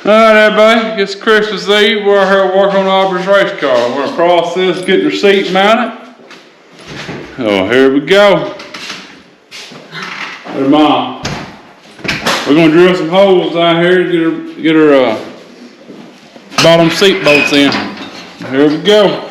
Alright everybody, it's Christmas Eve. We're here working on Aubrey's race car. We're gonna process, getting her seat mounted. Oh, here we go. There's Mom. We're gonna drill some holes down here to get her bottom seat bolts in. Here we go.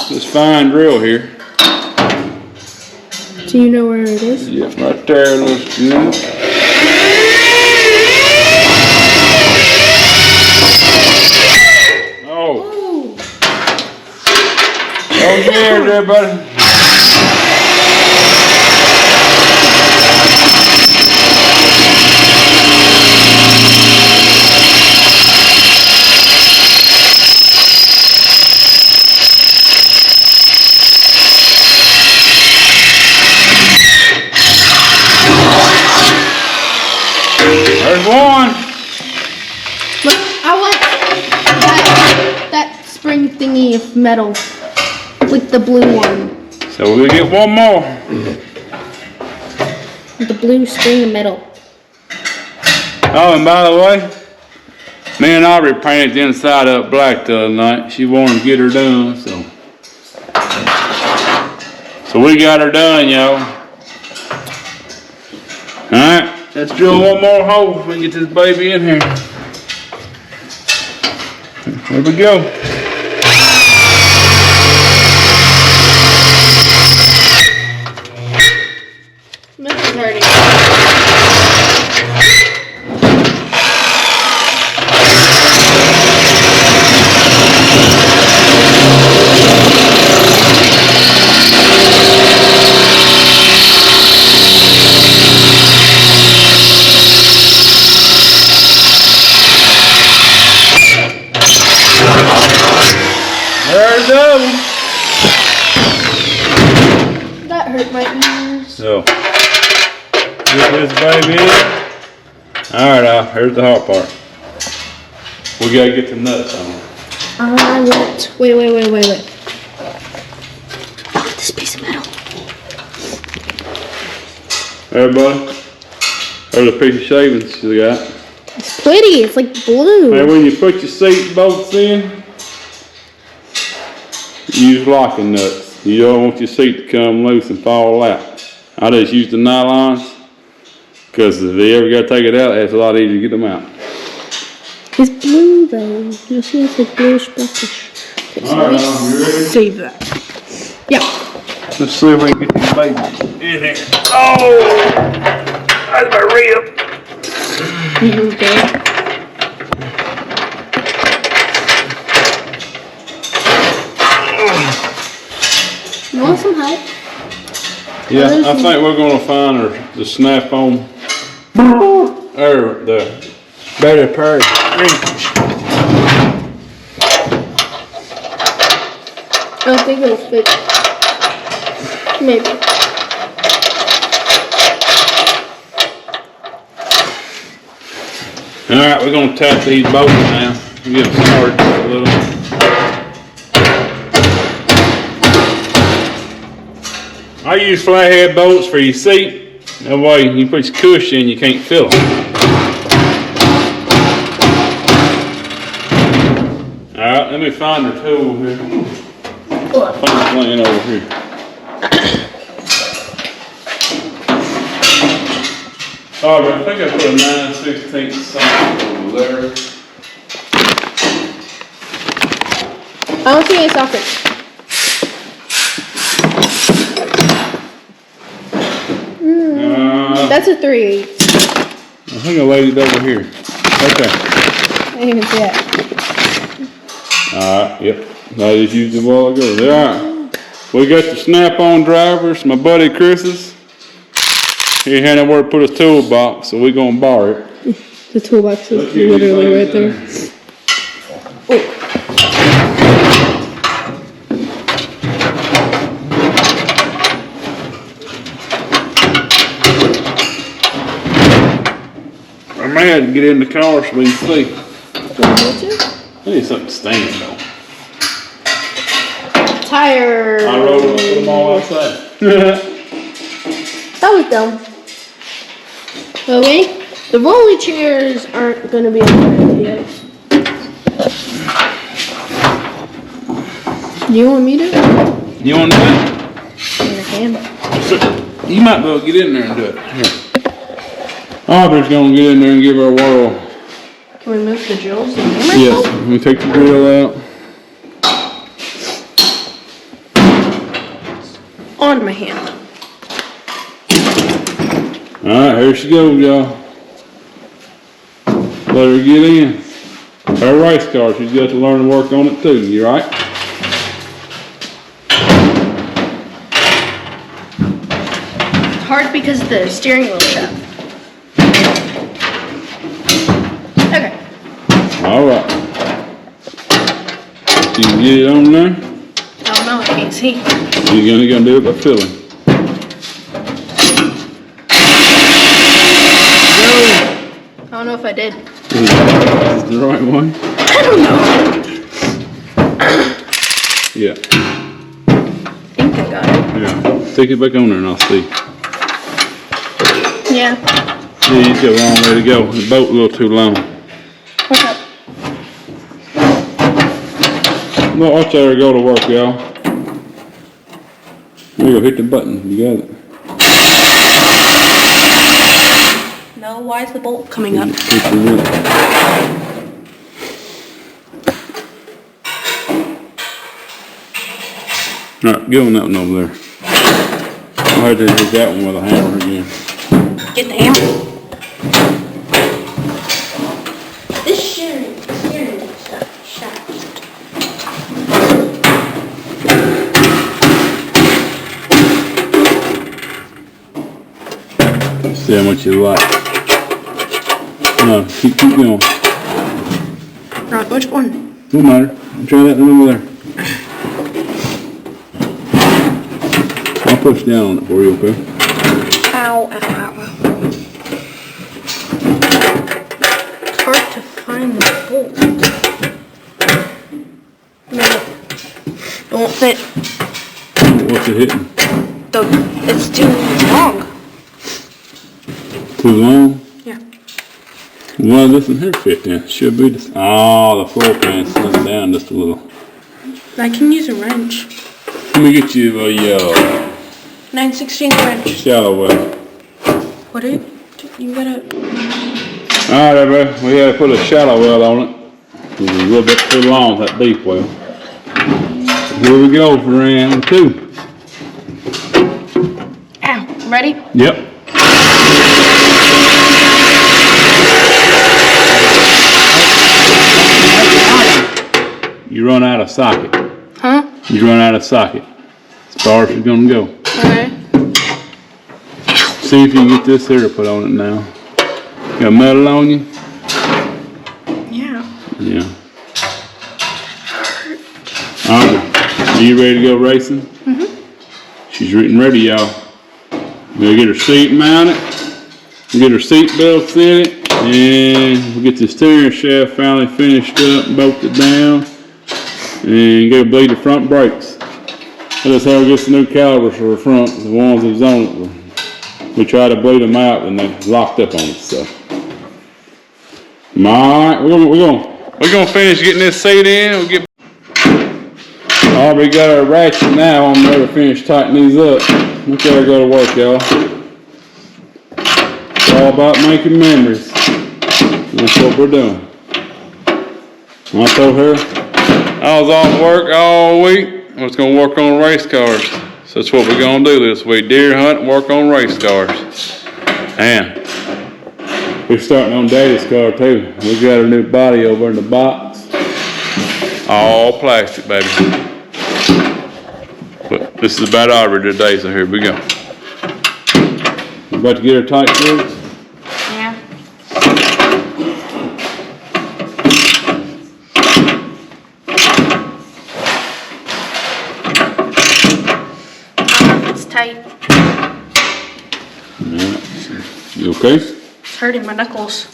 This fine drill here. Do you know where it is? Yeah, right there. Oh. Oh yeah, everybody. There's one. Look, I want that spring thingy of metal, like the blue one. So we'll get one more. The blue spring of metal. Oh, and by the way, me and Aubrey painted the inside up black the other night. She wanted to get her done, so we got her done, y'all. All right. Let's drill one more hole so we can get this baby in here. There we go. This is hurting. There's the other. That hurt my ears. So, get this baby in. Alright, here's the hard part. We gotta get the nuts on it. I want. Wait. I want this piece of metal. Everybody, there's a piece of shavings you got. It's pretty. It's like blue. And when you put your seat bolts in, use locking nuts. You don't want your seat to come loose and fall out. I just use the nylons because if you ever got to take it out, it's a lot easier to get them out. It's blue though. You'll see it's like bluish blackish. Okay, so Alright, we you ready? save that. Yeah. Let's see if we can get these babies in here. Oh! That's my rib. Okay. You want some help? Yeah, I think we're gonna find her the snap-on or the better part. I don't think it'll fit. Maybe. Alright, we're gonna tap these bolts now. Get them started a little. I use flathead bolts for your seat. That way you put your cushion, you can't feel them. Alright, let me find her tool here. I think it's laying over here. Alright, I think I put a 9/16 socket over there. I don't see any sockets. That's a 3/8. I think I laid it over here. Okay. I didn't even see that. Alright, yep. I just used it a while ago. Alright. We got the snap-on drivers, my buddy Chris's. He had nowhere to put his toolbox, so we're gonna borrow it. The toolbox is literally right there. Oh. I may have to get in the car so we can see. I need something to stand on. Tire. I rolled up, put them all outside. That was dumb. But wait, The rolly chairs aren't gonna be a good idea. Do you want me to? You want to do it? I can. You might be able to get in there and do it. Here. Aubrey's gonna get in there and give her a whirl. Can we move the drills? And hammers? Yes, let me take the drill out. On my hand. Alright, here she goes, y'all. Let her get in. Her race car, she's got to learn to work on it too, you right? It's hard because the steering wheel's up. Okay. Alright. You can get it on there. Oh no, I can't see. You're gonna do it by feeling. I don't know if I did. Is the right one? I don't know. Yeah. I think I got it. Yeah. Take it back on there and I'll see. Yeah. Yeah, you got a long way to go. The boat a little too long. What's up? Well, watch her go to work, y'all. There you go, hit the button. You got it. No, why is the bolt coming up? Hit the wheel. Alright, get on that one over there. I'll have to hit that one with a hammer again. Get the hammer. This steering shaft. See how much you like. No, keep going. Right, which one? Don't matter. Try that one over there. I'll push down on it for you, okay? Ow, ow, ow, ow. It's hard to find the bolt. No, it won't fit. What's it hitting? It's too long. Too long? Yeah. Well, this one here fit then. Should be this. Oh, the floor pan slipped down just a little. I can use a wrench. Let me get you a 9/16 wrench. shallow well. What are you gotta... Alright, everybody. We had to put a shallow well on it. It was a little bit too long, that deep well. Here we go for round 2. Ow, ready? Yep. You run out of socket. Huh? You run out of socket. As far as it's gonna go. Okay. See if you can get this here to put on it now. Got metal on you? Yeah. Yeah. Alright. Are you ready to go racing? Mm-hmm. She's getting ready, y'all. We'll get her seat mounted. We'll get her seat belt fitted. And we'll get the steering shaft finally finished up, bolted down. And go bleed the front brakes. That's how we get the new calipers for the front. The ones that was on it, we try to bleed them out and they locked up on us. So, alright, we're gonna finish getting this seat in. We'll get. Aubrey got our ratchet now. I'm ready to finish tightening these up. Look at her go to work, y'all. It's all about making memories. That's what we're doing. I told her I was off work all week. I was going to work on race cars. So that's what we're going to do this week. Deer hunt and work on race cars. And we're starting on Daddy's car too. We got a new body over in the box. All plastic, baby. But this is about Aubrey today, so here we go. You about to get her tight screws? Yeah. It's tight. Yeah. You okay? It's hurting my knuckles.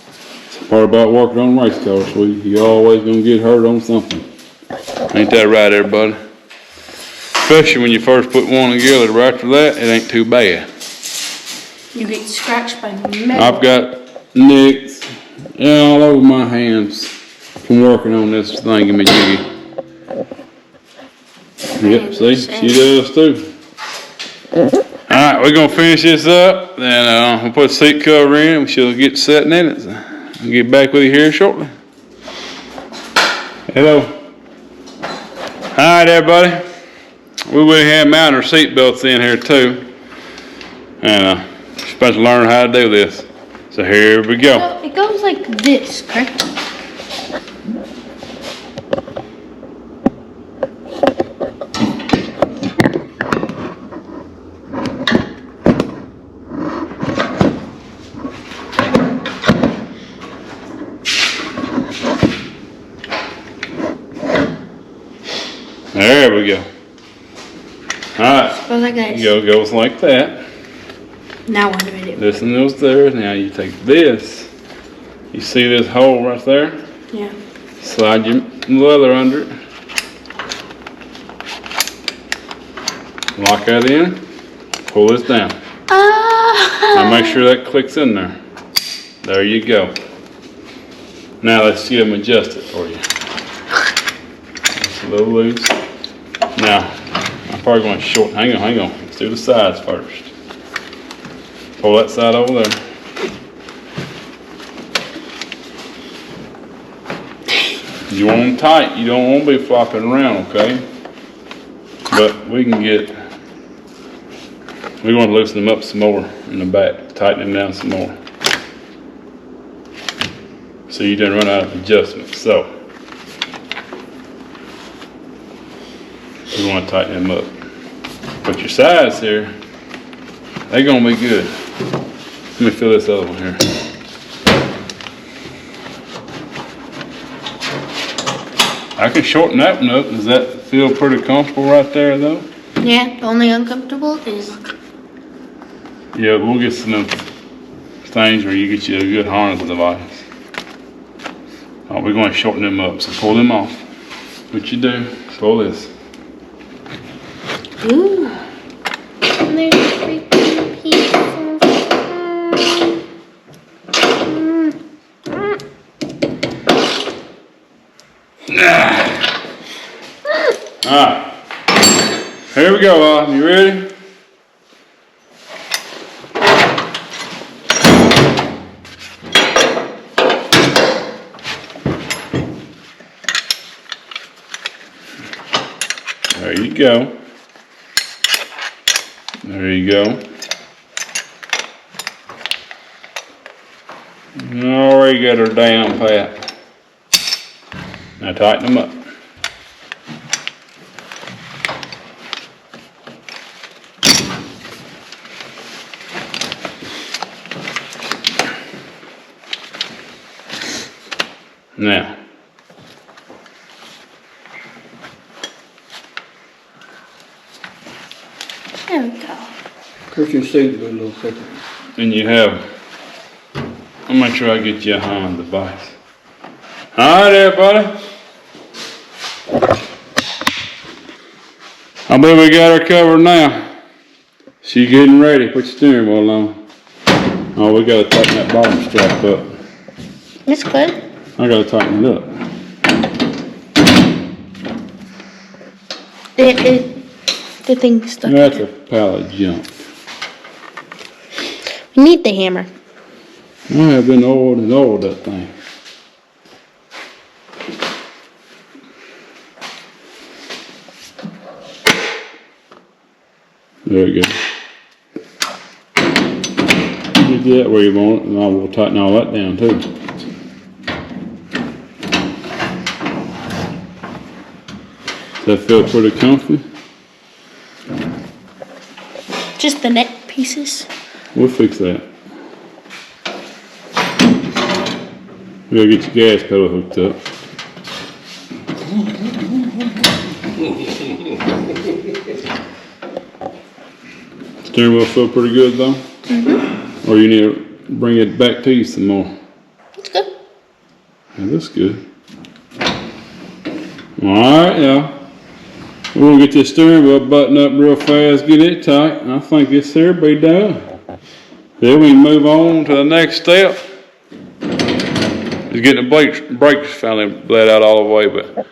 Part about working on race cars, you always gonna get hurt on something. Ain't that right, everybody? Especially when you first put one together. Right after that, it ain't too bad. You get scratched by metal. I've got nicks, all over my hands from working on this thingy-majiggy. Yep, see, she does too. Alright, we're gonna finish this up, then we'll put the seat cover in and she'll get setting in it. I'll get back with you here shortly. Hello. Alright everybody. We went ahead and mounted our seat belts in here too. And we're supposed to learn how to do this. So here we go. So it goes like this, correct? There we go. Alright. Goes like this. Goes like that. Now what do we do? This one goes there. Now you take this. You see this hole right there? Yeah. Slide your leather under it. Lock that in. Pull this down. Now make sure that clicks in there. There you go. Now let's see them adjust it for you. It's a little loose. Now, I'm probably going to shorten. Hang on. Let's do the sides first. Pull that side over there. You want them tight. You don't want to be flopping around, okay? But we're going to loosen them up some more in the back. Tighten them down some more. So you didn't run out of adjustments. So, we want to tighten them up. But your sides here, they're going to be good. Let me fill this other one here. I can shorten that one up. Does that feel pretty comfortable right there though? Yeah, the only uncomfortable is... Yeah, we'll get some things where you get you a good harness device. Oh, we're going to shorten them up, so pull them off. What you do, pull this. Ooh. And there's freaking pieces. Alright. Here we go, you ready? There you go. There you go. Already got her down pat. Now tighten them up. Now. There we go. Push your seat a little quicker. And you have, I'll make sure I get you a hand device. Alright everybody. I believe we got her covered now. She's getting ready. Put your steering wheel on. Oh, we gotta tighten that bottom strap up. It's good. I gotta tighten it up. The thing's stuck. That's a pile of junk. We need the hammer. I have been oiled that thing. There we go. Get that where you want it, and I will tighten all that down too. Does that feel pretty comfy? Just the neck pieces. We'll fix that. We gotta get your gas pedal hooked up. Steering wheel feel pretty good though? Mm-hmm. Or you need to bring it back to you some more? It's good. Yeah, that's good. Alright, yeah. We're gonna get this steering wheel buttoned up real fast, get it tight, and I think this here will be done. Then we can move on to the next step. He's getting the brakes finally bled out all the way, but.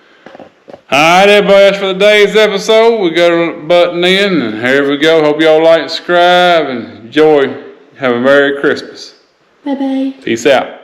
Alright, everybody, that's for today's episode. We got a button in, and here we go. Hope y'all like, subscribe, and enjoy. Have a Merry Christmas. Bye bye. Peace out.